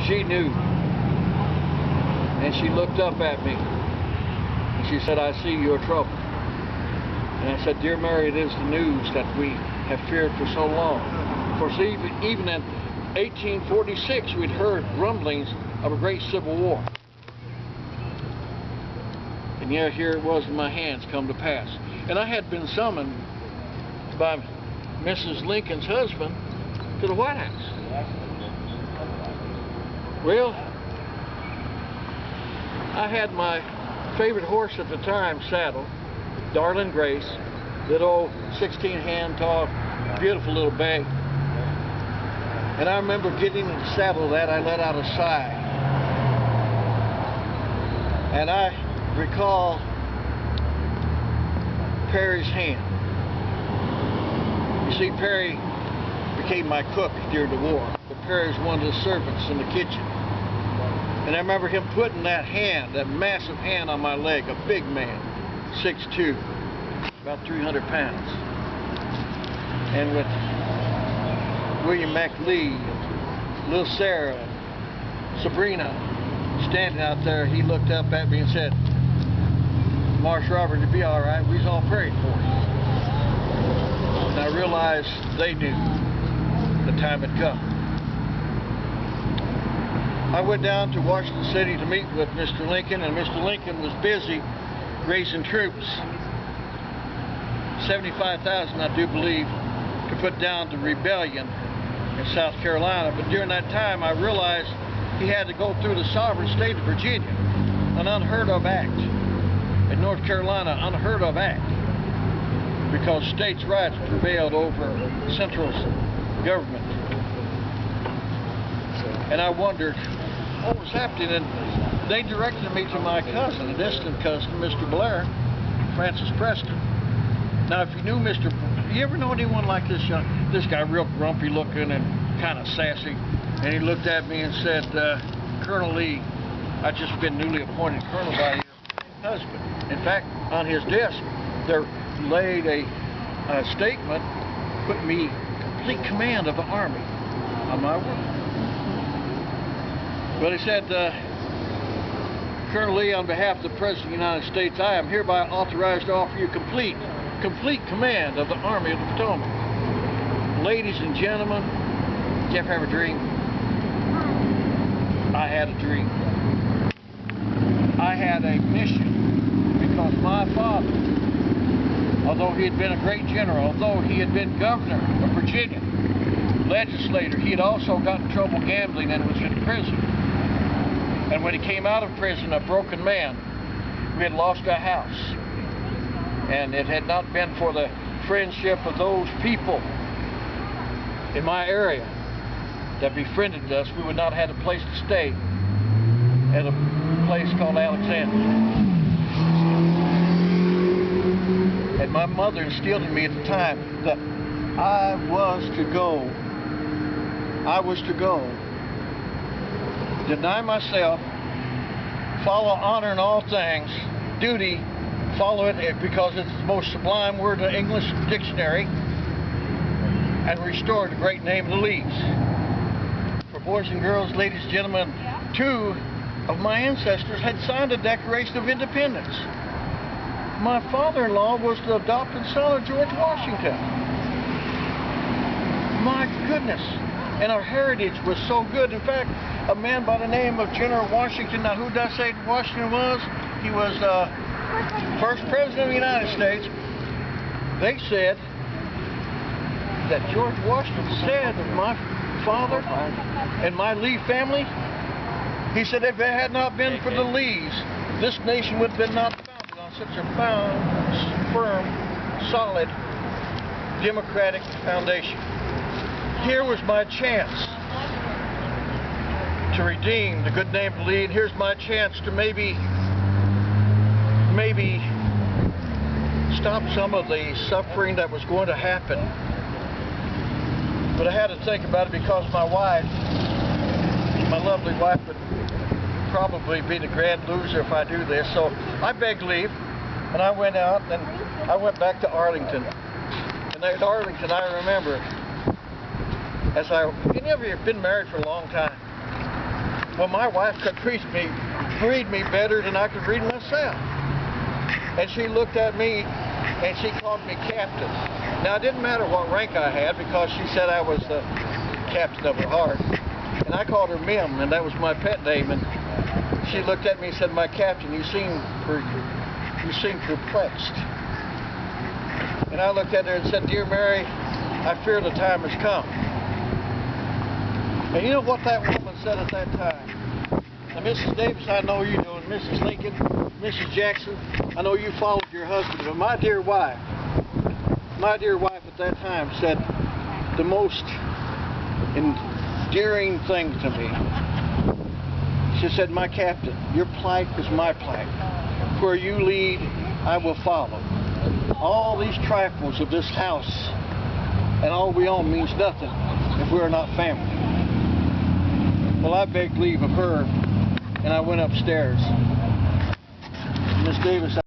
She knew. And she looked up at me. And she said, "I see your trouble." And I said, "Dear Mary, it is the news that we have feared for so long." For see, even in 1846, we'd heard rumblings of a great civil war. And yet here it was in my hands, come to pass. And I had been summoned by Mrs. Lincoln's husband to the White House. Well, I had my favorite horse at the time saddled, Darling Grace, little old 16-hand tall, beautiful little bay. And I remember getting in the saddle of that, I let out a sigh. And I recall Perry's hand. You see, Perry became my cook during the war, but Perry was one of the servants in the kitchen. And I remember him putting that hand, that massive hand on my leg, a big man, 6'2", about 300 pounds. And with William McLee, little Sarah, Sabrina standing out there, he looked up at me and said, "Marsh Robert, you'll be all right. We's all praying for you." And I realized they knew the time had come. I went down to Washington City to meet with Mr. Lincoln, and Mr. Lincoln was busy raising troops. 75,000, I do believe, to put down the rebellion in South Carolina. But during that time, I realized he had to go through the sovereign state of Virginia, an unheard of act. In North Carolina, unheard of act, because states' rights prevailed over central government. And I wondered what was happening, and they directed me to my cousin, a distant cousin, Mr. Blair, Francis Preston. Now, if you knew you ever know anyone like this guy, real grumpy looking and kind of sassy, and he looked at me and said, "Colonel Lee, I've just been newly appointed colonel by your husband." In fact, on his desk, there laid a statement putting me complete command of the army on my word. But he said, "Colonel Lee, on behalf of the President of the United States, I am hereby authorized to offer you complete command of the Army of the Potomac." Ladies and gentlemen, did you ever have a dream? I had a dream. I had a mission, because my father, although he had been a great general, although he had been governor of Virginia, legislator, he had also gotten in trouble gambling and was in prison. And when he came out of prison, a broken man, we had lost our house. And it had not been for the friendship of those people in my area that befriended us, we would not have had a place to stay at a place called Alexandria. And my mother instilled in me at the time that I was to go, deny myself, follow honor in all things, duty, follow it because it's the most sublime word in the English dictionary, and restore the great name of the Lees. For boys and girls, ladies and gentlemen, 2 of my ancestors had signed the Declaration of Independence. My father-in-law was the adopted son of George Washington. My goodness. And our heritage was so good. In fact, a man by the name of General Washington, now who did I say Washington was? He was first president of the United States. They said that George Washington said that my father and my Lee family, he said if it had not been for the Lees, this nation would have been not founded on such a firm, solid, democratic foundation. Here was my chance to redeem the good name of Lee, and here's my chance to maybe stop some of the suffering that was going to happen. But I had to think about it because my wife, my lovely wife, would probably be the grand loser if I do this. So I begged leave, and I went out, and I went back to Arlington. And at Arlington, I remember, any of you have been married for a long time? Well, my wife could read me better than I could read myself. And she looked at me and she called me captain. Now, it didn't matter what rank I had because she said I was the captain of her heart. And I called her Mim, and that was my pet name. And she looked at me and said, "My captain, you seem perplexed." And I looked at her and said, "Dear Mary, I fear the time has come." And you know what that woman said at that time? Now, Mrs. Davis, I know you do, and Mrs. Lincoln, Mrs. Jackson, I know you followed your husband, but my dear wife at that time said the most endearing thing to me. She said, "My captain, your plight is my plight. Where you lead, I will follow. All these trifles of this house and all we own means nothing if we are not family." Well, I begged leave of her, and I went upstairs. Miss Davis,